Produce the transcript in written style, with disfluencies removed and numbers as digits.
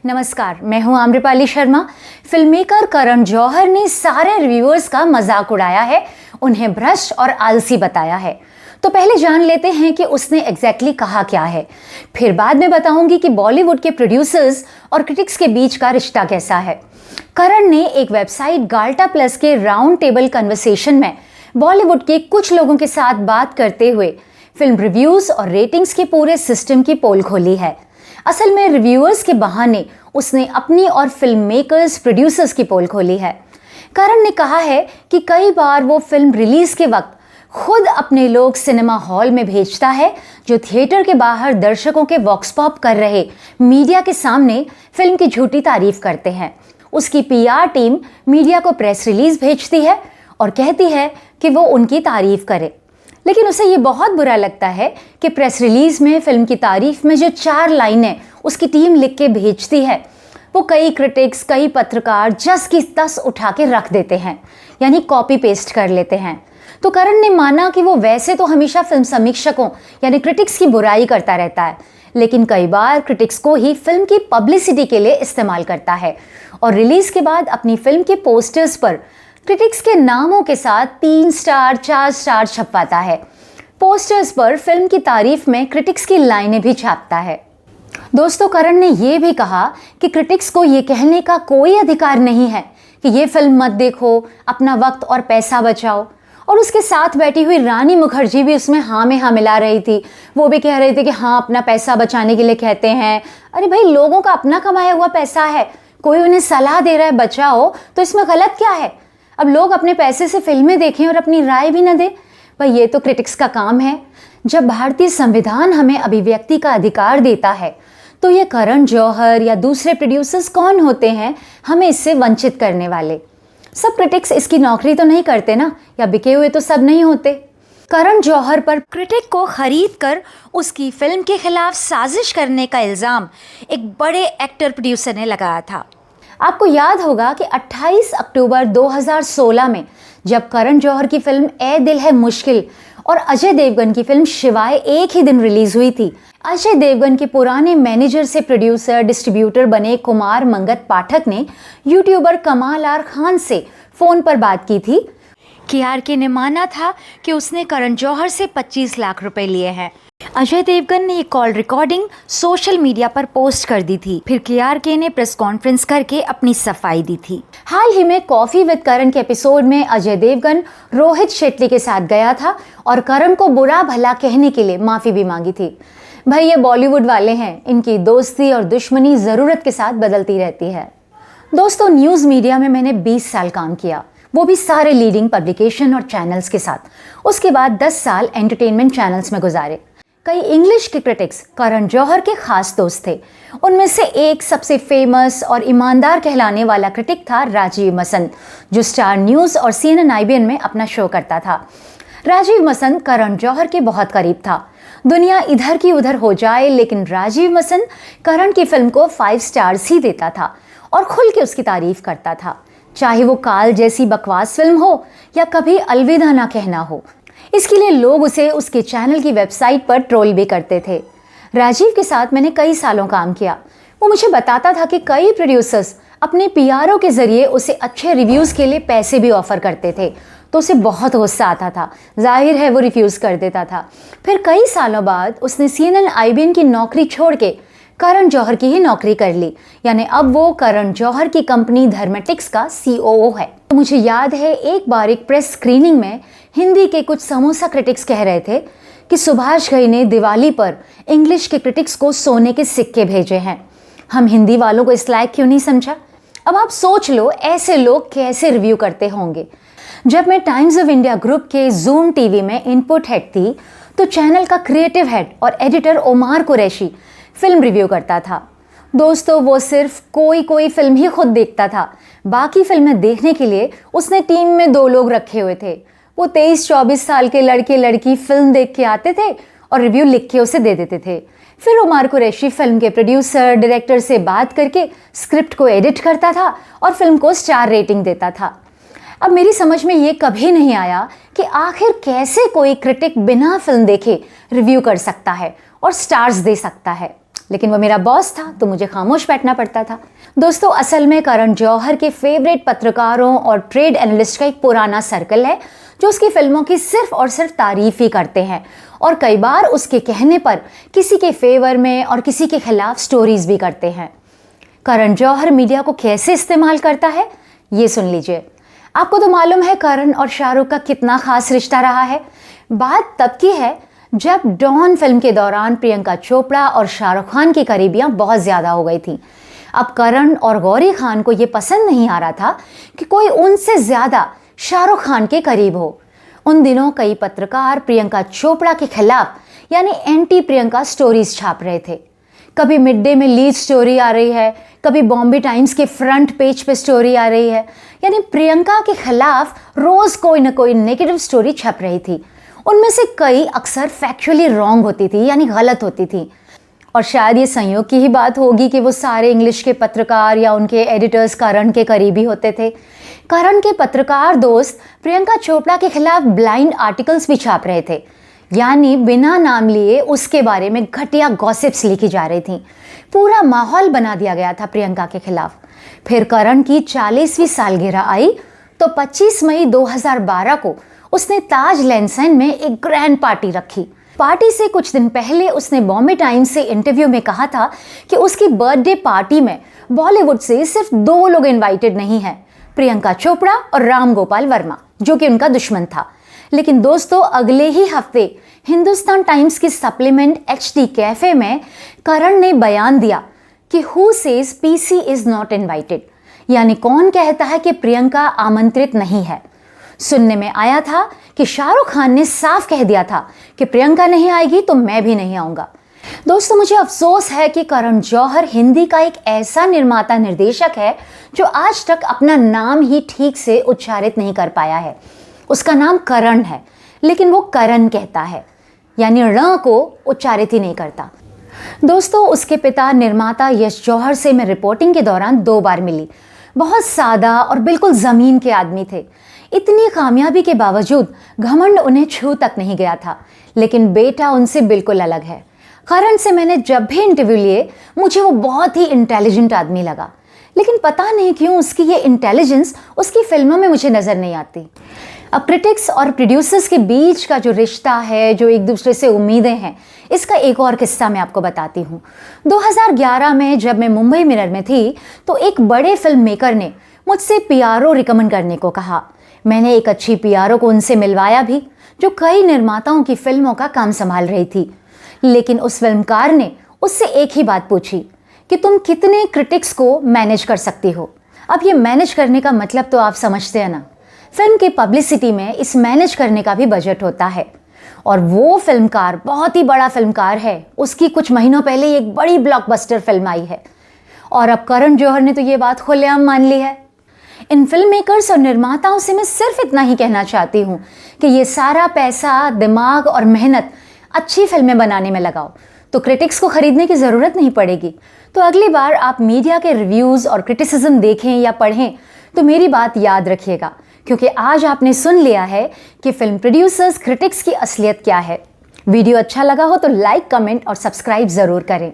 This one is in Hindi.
नमस्कार, मैं हूं आम्रपाली शर्मा। फिल्म मेकर करण जौहर ने सारे रिव्यूअर्स का मजाक उड़ाया है, उन्हें भ्रष्ट और आलसी बताया है। तो पहले जान लेते हैं कि उसने एग्जैक्टली कहा क्या है, फिर बाद में बताऊंगी कि बॉलीवुड के प्रोड्यूसर्स और क्रिटिक्स के बीच का रिश्ता कैसा है। करण ने एक वेबसाइट गाल्टा प्लस के राउंड टेबल कन्वर्सेशन में बॉलीवुड के कुछ लोगों के साथ बात करते हुए फिल्म रिव्यूज और रेटिंग्स के पूरे सिस्टम की पोल खोली है। असल में रिव्यूअर्स के बहाने उसने अपनी और फिल्म मेकर्स प्रोड्यूसर्स की पोल खोली है। करण ने कहा है कि कई बार वो फिल्म रिलीज के वक्त खुद अपने लोग सिनेमा हॉल में भेजता है, जो थिएटर के बाहर दर्शकों के वॉक्स पॉप कर रहे मीडिया के सामने फिल्म की झूठी तारीफ करते हैं। उसकी पीआर टीम मीडिया को प्रेस रिलीज भेजती है और कहती है कि वो उनकी तारीफ करे, लेकिन उसे ये बहुत बुरा लगता है कि प्रेस रिलीज में फिल्म की तारीफ में जो 4 लाइनें उसकी टीम लिख के भेजती है, वो कई क्रिटिक्स, कई पत्रकार जस की तस उठा के रख देते हैं, यानी कॉपी पेस्ट कर लेते हैं। तो करण ने माना कि वो वैसे तो हमेशा फिल्म समीक्षकों यानी क्रिटिक्स की बुराई करता रहता है, लेकिन कई बार क्रिटिक्स को ही फिल्म की पब्लिसिटी के लिए इस्तेमाल करता है और रिलीज के बाद अपनी फिल्म के पोस्टर्स पर क्रिटिक्स के नामों के साथ 3 स्टार 4 स्टार छपवाता है। पोस्टर्स पर फिल्म की तारीफ में क्रिटिक्स की लाइनें भी छापता है। दोस्तों, करण ने यह भी कहा कि क्रिटिक्स को यह कहने का कोई अधिकार नहीं है कि ये फिल्म मत देखो, अपना वक्त और पैसा बचाओ। और उसके साथ बैठी हुई रानी मुखर्जी भी उसमें हाँ में हाँ मिला रही थी। वो भी कह रही थी कि हाँ, अपना पैसा बचाने के लिए कहते हैं। अरे भाई, लोगों का अपना कमाया हुआ पैसा है, कोई उन्हें सलाह दे रहा है बचाओ, तो इसमें गलत क्या है? अब लोग अपने पैसे से फिल्में देखें और अपनी राय भी न दें, भाई ये तो क्रिटिक्स का काम है। जब भारतीय संविधान हमें अभिव्यक्ति का अधिकार देता है, तो ये करण जौहर या दूसरे प्रोड्यूसर्स कौन होते हैं हमें इससे वंचित करने वाले? सब क्रिटिक्स इसकी नौकरी तो नहीं करते ना, या बिके हुए तो सब नहीं होते। करण जौहर पर क्रिटिक को खरीद कर उसकी फिल्म के खिलाफ साजिश करने का इल्ज़ाम एक बड़े एक्टर प्रोड्यूसर ने लगाया था। आपको याद होगा कि 28 अक्टूबर 2016 में जब करण जौहर की फिल्म ए दिल है मुश्किल और अजय देवगन की फिल्म शिवाय एक ही दिन रिलीज हुई थी, अजय देवगन के पुराने मैनेजर से प्रोड्यूसर डिस्ट्रीब्यूटर बने कुमार मंगत पाठक ने यूट्यूबर कमाल आर खान से फ़ोन पर बात की थी। KRK ने माना था कि उसने करण जौहर से 25 लाख रुपए लिए हैं। अजय देवगन ने ये कॉल रिकॉर्डिंग सोशल मीडिया पर पोस्ट कर दी थी। फिर KRK ने प्रेस कॉन्फ्रेंस करके अपनी सफाई दी थी। हाल ही में कॉफी विद करण के एपिसोड में अजय देवगन रोहित शेट्टी के साथ गया था और करण को बुरा भला कहने के लिए माफ़ी भी मांगी थी। भाई, ये बॉलीवुड वाले हैं, इनकी दोस्ती और दुश्मनी ज़रूरत के साथ बदलती रहती है। दोस्तों, न्यूज़ मीडिया में मैंने 20 साल काम किया, वो भी सारे लीडिंग पब्लिकेशन और चैनल्स के साथ। उसके बाद 10 साल एंटरटेनमेंट चैनल्स में गुजारे। कई इंग्लिश के क्रिटिक्स करण जौहर के खास दोस्त थे। उनमें से एक सबसे फेमस और ईमानदार कहलाने वाला क्रिटिक था राजीव मसंद, जो स्टार न्यूज़ और CNN IBN में अपना शो करता था। राजीव मसंद करण जौहर के बहुत करीब था। दुनिया इधर की उधर हो जाए, लेकिन राजीव मसंद करण की फिल्म को 5 स्टार्स ही देता था और खुल के उसकी तारीफ करता था, चाहे वो काल जैसी बकवास फिल्म हो या कभी अलविदा ना कहना हो। इसके लिए लोग उसे उसके चैनल की वेबसाइट पर ट्रोल भी करते थे। राजीव के साथ मैंने कई सालों काम किया। वो मुझे बताता था कि कई प्रोड्यूसर्स अपने PRO के जरिए उसे अच्छे रिव्यूज़ के लिए पैसे भी ऑफर करते थे, तो उसे बहुत गुस्सा आता था। जाहिर है वो रिफ्यूज़ कर देता था। फिर कई सालों बाद उसने CNN IBN की नौकरी छोड़ के करण जौहर की ही नौकरी कर ली, यानी अब वो करण जौहर की कंपनी धर्मेटिक्स का COO है। तो मुझे याद है एक बार एक प्रेस स्क्रीनिंग में हिंदी के कुछ समोसा क्रिटिक्स कह रहे थे कि सुभाष घई ने दिवाली पर इंग्लिश के क्रिटिक्स को सोने के सिक्के भेजे हैं, हम हिंदी वालों को इस लायक क्यों नहीं समझा? अब आप सोच लो ऐसे लोग कैसे रिव्यू करते होंगे। जब मैं टाइम्स ऑफ इंडिया ग्रुप के जूम TV में इनपुट हेड थी, तो चैनल का क्रिएटिव हेड और editor Omar Qureshi film review करता था। दोस्तों, वो सिर्फ कोई फिल्म ही खुद देखता था, बाकी फिल्में देखने के लिए उसने टीम में 2 लोग रखे हुए थे। वो 23-24 साल के लड़के लड़की फिल्म देख के आते थे और रिव्यू लिख के उसे दे देते थे। फिर ओमार कुरैशी फिल्म के प्रोड्यूसर डायरेक्टर से बात करके स्क्रिप्ट को एडिट करता था और फिल्म को स्टार रेटिंग देता था। अब मेरी समझ में ये कभी नहीं आया कि आखिर कैसे कोई क्रिटिक बिना फिल्म देखे रिव्यू कर सकता है और स्टार्स दे सकता है। लेकिन वो मेरा बॉस था तो मुझे खामोश बैठना पड़ता था। दोस्तों, असल में करण जौहर के फेवरेट पत्रकारों और ट्रेड एनालिस्ट का एक पुराना सर्कल है जो उसकी फिल्मों की सिर्फ और सिर्फ तारीफ ही करते हैं और कई बार उसके कहने पर किसी के फेवर में और किसी के खिलाफ स्टोरीज भी करते हैं। करण जौहर मीडिया को कैसे इस्तेमाल करता है, ये सुन लीजिए। आपको तो मालूम है करण और शाहरुख का कितना खास रिश्ता रहा है। बात तब की है जब डॉन फिल्म के दौरान प्रियंका चोपड़ा और शाहरुख खान की करीबियां बहुत ज़्यादा हो गई थी। अब करण और गौरी खान को ये पसंद नहीं आ रहा था कि कोई उनसे ज़्यादा शाहरुख खान के करीब हो। उन दिनों कई पत्रकार प्रियंका चोपड़ा के खिलाफ यानी एंटी प्रियंका स्टोरीज छाप रहे थे। कभी मिड डे में लीड स्टोरी आ रही है, कभी बॉम्बे टाइम्स के फ्रंट पेज पे स्टोरी आ रही है, यानी प्रियंका के खिलाफ रोज़ कोई ना कोई नेगेटिव स्टोरी छप रही थी। उनमें से कई अक्सर फैक्चुअली रॉन्ग होती थी यानी गलत होती थी। और शायद ये संयोग की ही बात होगी कि वो सारे इंग्लिश के पत्रकार या उनके एडिटर्स करण के करीबी होते थे। करण के पत्रकार दोस्त प्रियंका चोपड़ा के खिलाफ ब्लाइंड आर्टिकल्स भी छाप रहे थे, यानी बिना नाम लिए उसके बारे में घटिया गॉसिप्स लिखी जा रही थी। पूरा माहौल बना दिया गया था प्रियंका के खिलाफ। फिर करण की 40वीं सालगिरह आई तो 25 मई 2012 को उसने ताज लैंसन में एक ग्रैंड पार्टी रखी। पार्टी से कुछ दिन पहले उसने बॉम्बे टाइम्स से इंटरव्यू में कहा था कि उसकी बर्थडे पार्टी में बॉलीवुड से सिर्फ 2 लोग इनवाइटेड नहीं हैं, प्रियंका चोपड़ा और राम गोपाल वर्मा, जो कि उनका दुश्मन था। लेकिन दोस्तों, अगले ही हफ्ते हिंदुस्तान टाइम्स की सप्लीमेंट HD कैफे में करण ने बयान दिया कि who says PC is not invited, यानी कौन कहता है कि प्रियंका आमंत्रित नहीं है। सुनने में आया था कि शाहरुख खान ने साफ कह दिया था कि प्रियंका नहीं आएगी तो मैं भी नहीं आऊँगा। दोस्तों, मुझे अफसोस है कि करण जौहर हिंदी का एक ऐसा निर्माता निर्देशक है जो आज तक अपना नाम ही ठीक से उच्चारित नहीं कर पाया है। उसका नाम करण है लेकिन वो करण कहता है, यानी ण को उच्चारित ही नहीं करता। दोस्तों, उसके पिता निर्माता यश जौहर से मैं रिपोर्टिंग के दौरान 2 बार मिली। बहुत सादा और बिल्कुल ज़मीन के आदमी थे। इतनी कामयाबी के बावजूद घमंड उन्हें छू तक नहीं गया था। लेकिन बेटा उनसे बिल्कुल अलग है। करण से मैंने जब भी इंटरव्यू लिए मुझे वो बहुत ही इंटेलिजेंट आदमी लगा, लेकिन पता नहीं क्यों उसकी ये इंटेलिजेंस उसकी फिल्मों में मुझे नज़र नहीं आती। अब क्रिटिक्स और प्रोड्यूसर्स के बीच का जो रिश्ता है, जो एक दूसरे से उम्मीदें हैं, इसका एक और किस्सा मैं आपको बताती हूँ। 2011 में जब मैं मुंबई मिरर में थी तो एक बड़े फिल्म मेकर ने मुझसे PRO रिकमेंड करने को कहा। मैंने एक अच्छी PRO को उनसे मिलवाया भी जो कई निर्माताओं की फिल्मों का काम संभाल रही थी। लेकिन उस फिल्मकार ने उससे एक ही बात पूछी कि तुम कितने क्रिटिक्स को मैनेज कर सकती हो। अब ये मैनेज करने का मतलब तो आप समझते हैं ना। फिल्म की पब्लिसिटी में इस मैनेज करने का भी बजट होता है। और वो फिल्मकार बहुत ही बड़ा फिल्मकार है। उसकी कुछ महीनों पहले ही एक बड़ी ब्लॉकबस्टर फिल्म आई है और अब करण जौहर ने तो ये बात खुलेआम मान ली है। इन फिल्म मेकर्स और निर्माताओं से मैं सिर्फ इतना ही कहना चाहती हूँ कि ये सारा पैसा, दिमाग और मेहनत अच्छी फिल्में बनाने में लगाओ तो क्रिटिक्स को खरीदने की ज़रूरत नहीं पड़ेगी। तो अगली बार आप मीडिया के रिव्यूज़ और क्रिटिसिज्म देखें या पढ़ें तो मेरी बात याद रखिएगा, क्योंकि आज आपने सुन लिया है कि फिल्म प्रोड्यूसर्स, क्रिटिक्स की असलियत क्या है। वीडियो अच्छा लगा हो तो लाइक, कमेंट और सब्सक्राइब ज़रूर करें।